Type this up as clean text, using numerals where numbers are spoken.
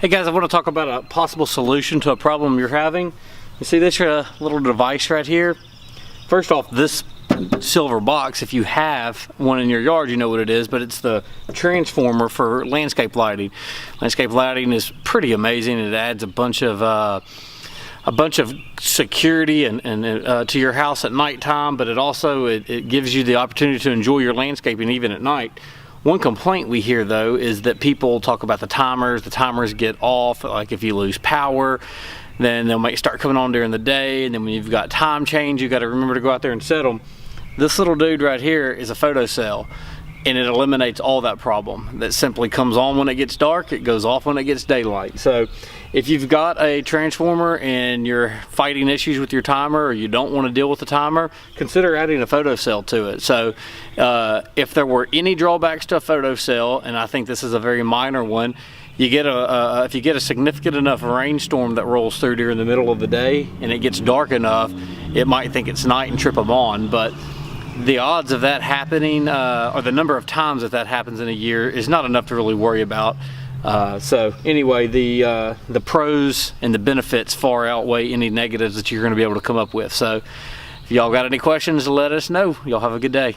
Hey guys, I want to talk about a possible solution to a problem you're having. You see this little device right here? First off, this silver box, if you have one in your yard, you know what it is, but it's the transformer for landscape lighting. Landscape lighting is pretty amazing. It adds a bunch of security and to your house at nighttime, but it gives you the opportunity to enjoy your landscaping even at night. One complaint we hear though is that people talk about the timers get off, like if you lose power, then they'll start coming on during the day, and then when you've got time change, you got to remember to go out there and set them. This little dude right here is a photocell, and it eliminates all that problem. That simply comes on when it gets dark, it goes off when it gets daylight. So if you've got a transformer and you're fighting issues with your timer, or you don't want to deal with the timer, consider adding a photocell to it. So if there were any drawbacks to a photocell, and I think this is a very minor one, if you get a significant enough rainstorm that rolls through during the middle of the day and it gets dark enough, it might think it's night and trip them on. But the odds of that happening, or the number of times that happens in a year, is not enough to really worry about. So anyway, the pros and the benefits far outweigh any negatives that you're going to be able to come up with. So if y'all got any questions, let us know. Y'all have a good day.